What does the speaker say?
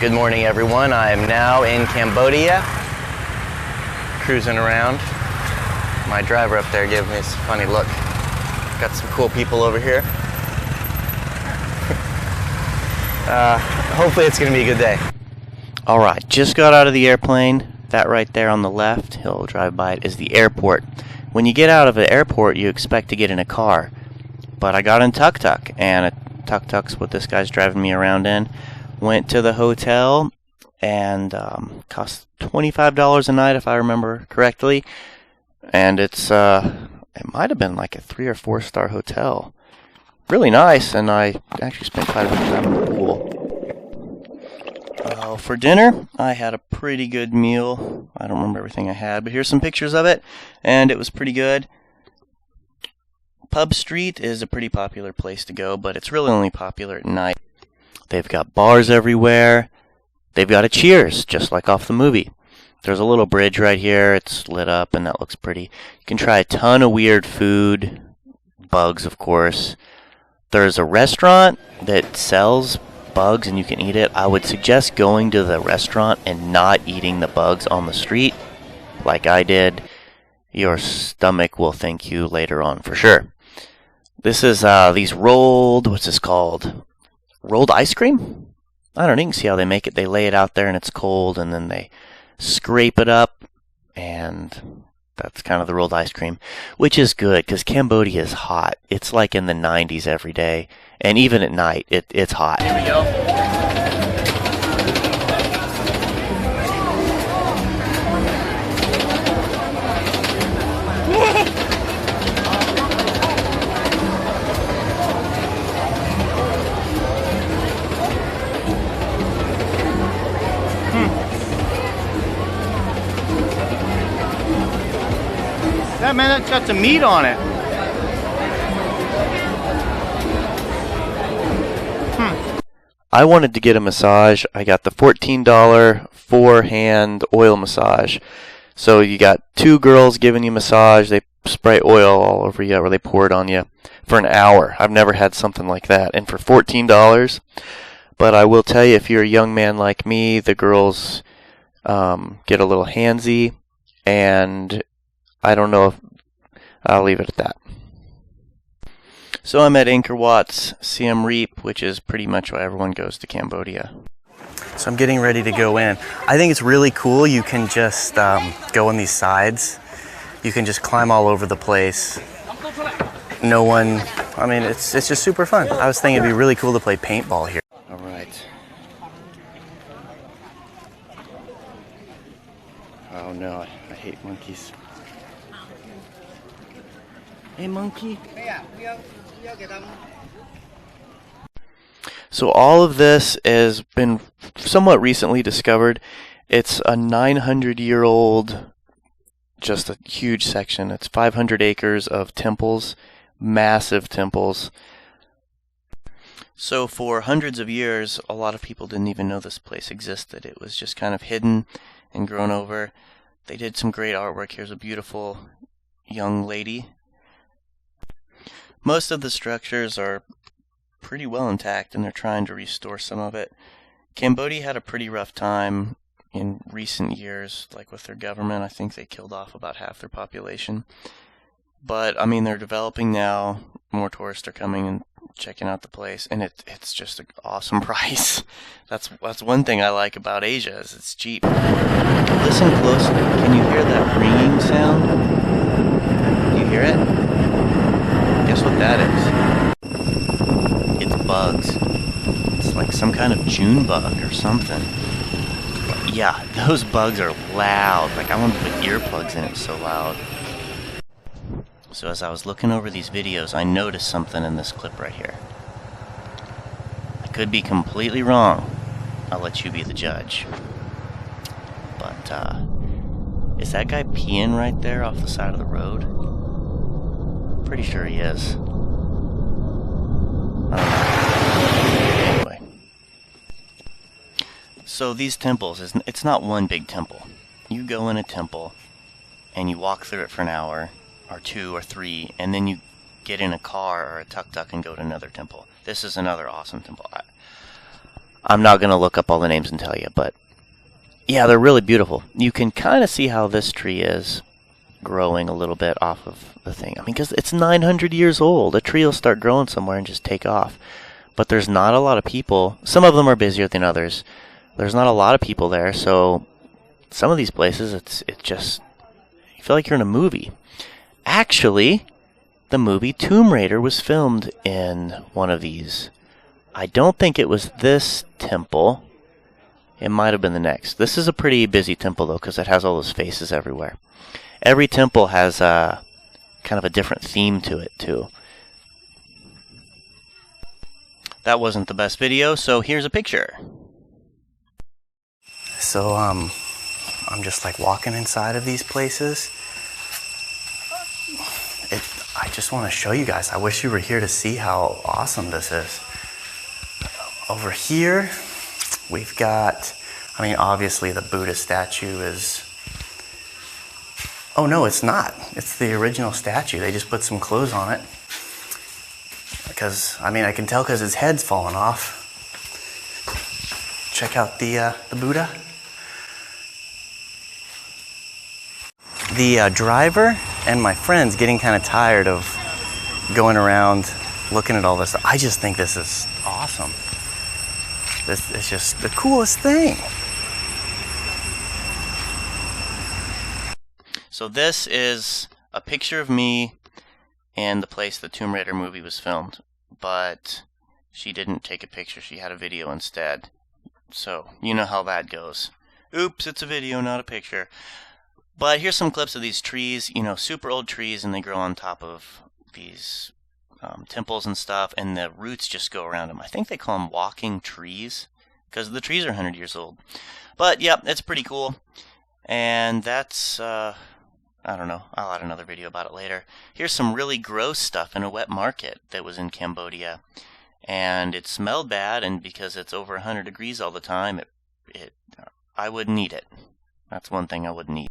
Good morning, everyone. I am now in Cambodia, cruising around. My driver up there gave me this funny look. Got some cool people over here. Hopefully it's going to be a good day. Alright, just got out of the airplane. That right there on the left, he'll drive by it, is the airport. When you get out of the airport, you expect to get in a car. But I got in tuk-tuk, and a tuk-tuk's what this guy's driving me around in. Went to the hotel, and cost $25 a night, if I remember correctly. And it might have been like a 3 or 4 star hotel. Really nice, and I actually spent quite a bit of time in the pool. For dinner, I had a pretty good meal. I don't remember everything I had, but here's some pictures of it, and it was pretty good. Pub Street is a pretty popular place to go, but it's really only popular at night. They've got bars everywhere. They've got a Cheers, just like off the movie. There's a little bridge right here. It's lit up, and that looks pretty. You can try a ton of weird food. Bugs, of course. There's a restaurant that sells bugs, and you can eat it. I would suggest going to the restaurant and not eating the bugs on the street, like I did. Your stomach will thank you later on, for sure. This is these rolled, what's this called? Rolled ice cream? I don't know, you can see how they make it. They lay it out there and it's cold, and then they scrape it up, and that's kind of the rolled ice cream, which is good because Cambodia is hot. It's like in the 90s every day, and even at night, it's hot. Here we go. That man, that's got some meat on it. I wanted to get a massage. I got the $14 4-hand oil massage. So you got 2 girls giving you a massage. They spray oil all over you, or they pour it on you for an hour. I've never had something like that. And for $14. But I will tell you, if you're a young man like me, the girls get a little handsy, and I don't know if I'll leave it at that. So I'm at Angkor Wat's Siem Reap, which is pretty much why everyone goes to Cambodia. So I'm getting ready to go in. I think it's really cool. You can just go on these sides. You can just climb all over the place. No one, I mean, it's just super fun. I was thinking it'd be really cool to play paintball here. All right. Oh no, I hate monkeys. Hey, monkey. So all of this has been somewhat recently discovered. It's a 900-year-old, just a huge section. It's 500 acres of temples, massive temples. So for hundreds of years, a lot of people didn't even know this place existed. It was just kind of hidden and grown over. They did some great artwork. Here's a beautiful young lady. Most of the structures are pretty well intact, and they're trying to restore some of it. Cambodia had a pretty rough time in recent years, like with their government. I think they killed off about half their population. But, I mean, they're developing now. More tourists are coming and checking out the place, and it's just an awesome price. That's one thing I like about Asia, is it's cheap. Listen closely. Can you hear that ringing sound? Do you hear it? Guess what that is? It's bugs. It's like some kind of June bug or something. But yeah, those bugs are loud. Like, I want to put earplugs in, it's so loud. So as I was looking over these videos, I noticed something in this clip right here. I could be completely wrong. I'll let you be the judge. But, is that guy peeing right there off the side of the road? Pretty sure he is. Anyway. So these temples, it's not one big temple. You go in a temple, and you walk through it for an hour, or 2 or 3, and then you get in a car or a tuk-tuk and go to another temple. This is another awesome temple. I'm not going to look up all the names and tell you, but yeah, they're really beautiful. You can kind of see how this tree is growing a little bit off of the thing. I mean, because it's 900 years old. A tree will start growing somewhere and just take off. But there's not a lot of people. Some of them are busier than others. There's not a lot of people there, so some of these places, it's just, you feel like you're in a movie. Actually, the movie Tomb Raider was filmed in one of these. I don't think it was this temple. It might have been the next. This is a pretty busy temple, though, because it has all those faces everywhere. Every temple has kind of a different theme to it, too. That wasn't the best video, so here's a picture. So, I'm just like walking inside of these places. I just want to show you guys. I wish you were here to see how awesome this is. Over here, we've got, I mean, obviously the Buddha statue is, oh no, it's not. It's the original statue. They just put some clothes on it. Because, I mean, I can tell because his head's fallen off. Check out the Buddha. The driver and my friend's getting kind of tired of going around looking at all this. I just think this is awesome. This is just the coolest thing. So this is a picture of me and the place the Tomb Raider movie was filmed. But she didn't take a picture. She had a video instead. So, you know how that goes. Oops, it's a video, not a picture. But here's some clips of these trees, you know, super old trees, and they grow on top of these temples and stuff, and the roots just go around them. I think they call them walking trees, because the trees are 100 years old. But, yeah, it's pretty cool. And that's, I don't know, I'll add another video about it later. Here's some really gross stuff in a wet market that was in Cambodia. And it smelled bad, and because it's over 100 degrees all the time, I wouldn't eat it. That's one thing I wouldn't eat.